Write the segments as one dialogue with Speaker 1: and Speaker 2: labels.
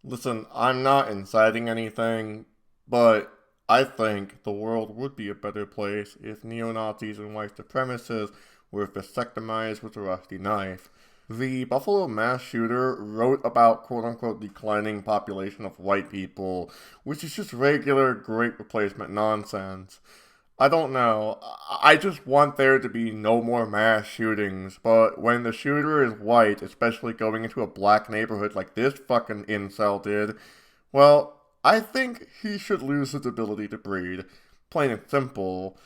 Speaker 1: Listen, I'm not inciting anything, but I think the world would be a better place if neo-Nazis and white supremacists were vasectomized with a rusty knife. The Buffalo mass shooter wrote about quote-unquote declining population of white people, which is just regular great replacement nonsense. I don't know. I just want there to be no more mass shootings, but when the shooter is white, especially going into a black neighborhood like this fucking incel did, well, I think he should lose his ability to breed. Plain and simple.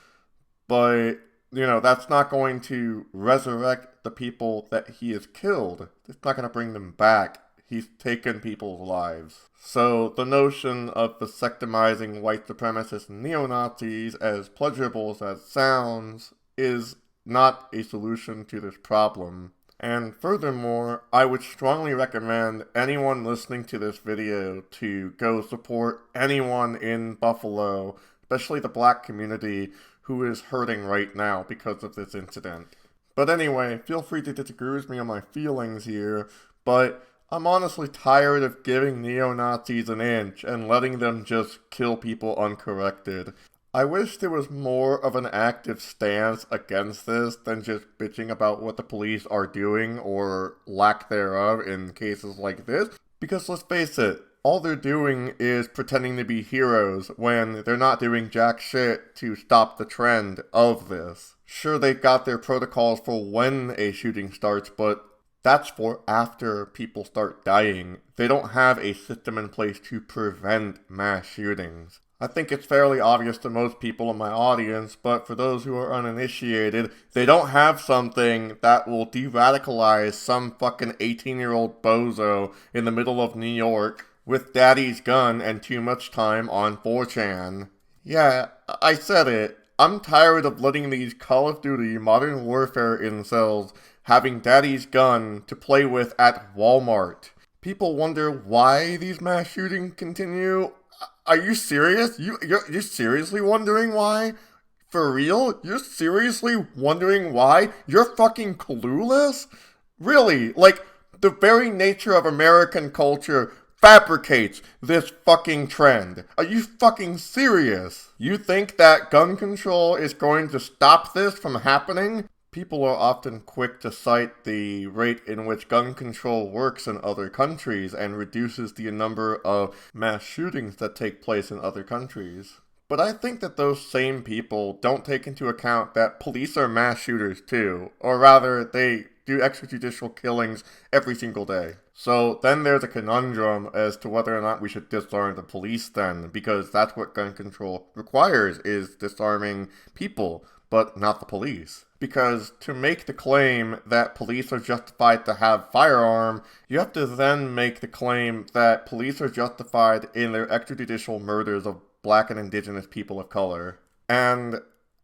Speaker 1: But, that's not going to resurrect the people that he has killed. It's not going to bring them back. He's taken people's lives. So the notion of vasectomizing white supremacist neo-Nazis, as pleasurable as that sounds, is not a solution to this problem. And furthermore, I would strongly recommend anyone listening to this video to go support anyone in Buffalo, especially the black community, who is hurting right now because of this incident. But anyway, feel free to disagree with me on my feelings here, but I'm honestly tired of giving neo-Nazis an inch and letting them just kill people uncorrected. I wish there was more of an active stance against this than just bitching about what the police are doing or lack thereof in cases like this, because let's face it, all they're doing is pretending to be heroes when they're not doing jack shit to stop the trend of this. Sure, they've got their protocols for when a shooting starts, but that's for after people start dying. They don't have a system in place to prevent mass shootings. I think it's fairly obvious to most people in my audience, but for those who are uninitiated, they don't have something that will de-radicalize some fucking 18-year-old bozo in the middle of New York with daddy's gun and too much time on 4chan. Yeah, I said it. I'm tired of letting these Call of Duty Modern Warfare incels having daddy's gun to play with at Walmart. People wonder why these mass shootings continue. Are you serious? You're seriously wondering why? For real? You're seriously wondering why? You're fucking clueless? Really? Like, the very nature of American culture fabricates this fucking trend. Are you fucking serious? You think that gun control is going to stop this from happening? People are often quick to cite the rate in which gun control works in other countries and reduces the number of mass shootings that take place in other countries. But I think that those same people don't take into account that police are mass shooters too, or rather, they do extrajudicial killings every single day. So then there's a conundrum as to whether or not we should disarm the police then, because that's what gun control requires, is disarming people, but not the police. Because to make the claim that police are justified to have firearm, you have to then make the claim that police are justified in their extrajudicial murders of black and indigenous people of color. And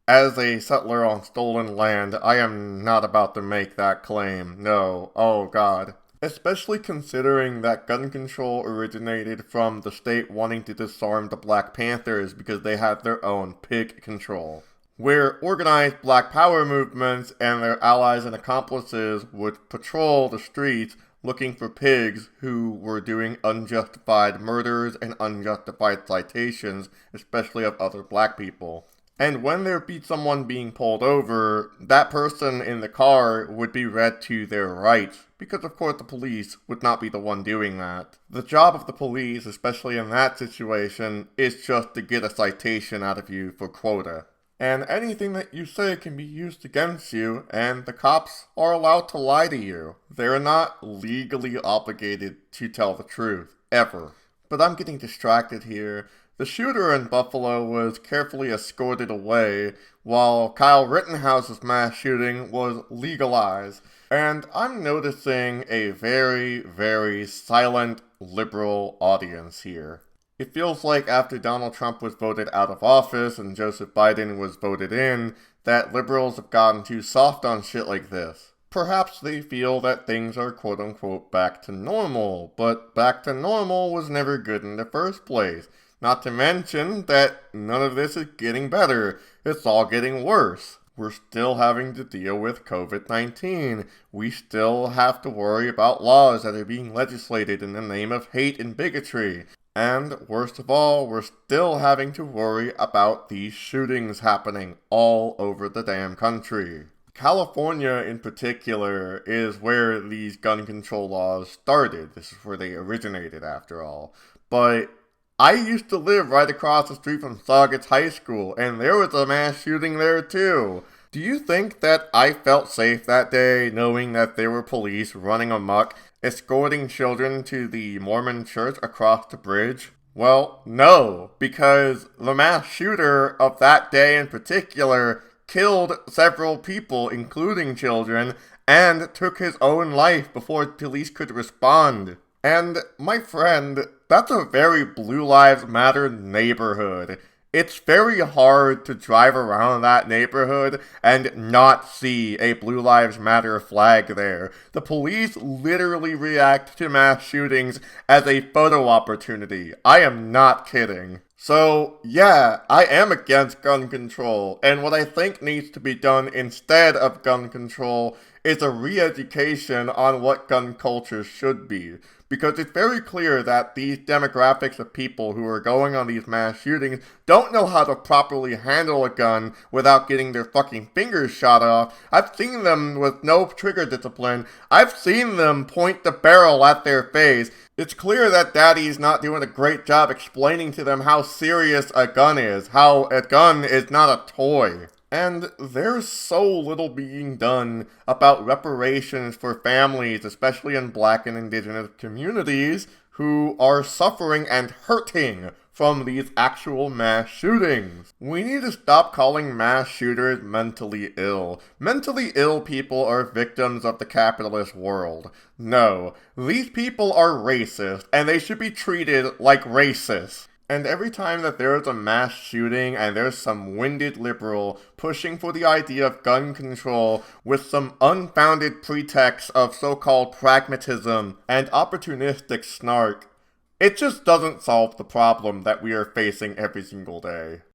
Speaker 1: as a settler on stolen land, I am not about to make that claim. No. Oh god. Especially considering that gun control originated from the state wanting to disarm the Black Panthers because they had their own pig control, where organized Black Power movements and their allies and accomplices would patrol the streets looking for pigs who were doing unjustified murders and unjustified citations, especially of other black people. And when there'd be someone being pulled over, that person in the car would be read to their rights, because of course the police would not be the one doing that. The job of the police, especially in that situation, is just to get a citation out of you for quota. And anything that you say can be used against you, and the cops are allowed to lie to you. They're not legally obligated to tell the truth, ever. But I'm getting distracted here. The shooter in Buffalo was carefully escorted away, while Kyle Rittenhouse's mass shooting was legalized. And I'm noticing a very, very silent liberal audience here. It feels like after Donald Trump was voted out of office and Joseph Biden was voted in, that liberals have gotten too soft on shit like this. Perhaps they feel that things are quote-unquote back to normal, but back to normal was never good in the first place. Not to mention that none of this is getting better, it's all getting worse. We're still having to deal with COVID-19. We still have to worry about laws that are being legislated in the name of hate and bigotry. And worst of all, we're still having to worry about these shootings happening all over the damn country. California in particular is where these gun control laws started. This is where they originated after all. But I used to live right across the street from Saugus High School, and there was a mass shooting there too. Do you think that I felt safe that day knowing that there were police running amok, escorting children to the Mormon church across the bridge? Well, no, because the mass shooter of that day in particular killed several people, including children, and took his own life before police could respond. And, my friend, that's a very Blue Lives Matter neighborhood. It's very hard to drive around that neighborhood and not see a Blue Lives Matter flag there. The police literally react to mass shootings as a photo opportunity. I am not kidding. So, yeah, I am against gun control, and what I think needs to be done instead of gun control is a re-education on what gun culture should be. Because it's very clear that these demographics of people who are going on these mass shootings don't know how to properly handle a gun without getting their fucking fingers shot off. I've seen them with no trigger discipline. I've seen them point the barrel at their face. It's clear that Daddy's not doing a great job explaining to them how serious a gun is, how a gun is not a toy. And there's so little being done about reparations for families, especially in Black and Indigenous communities, who are suffering and hurting from these actual mass shootings. We need to stop calling mass shooters mentally ill. Mentally ill people are victims of the capitalist world. No, these people are racist, and they should be treated like racists. And every time that there is a mass shooting and there's some winded liberal pushing for the idea of gun control with some unfounded pretext of so-called pragmatism and opportunistic snark, it just doesn't solve the problem that we are facing every single day.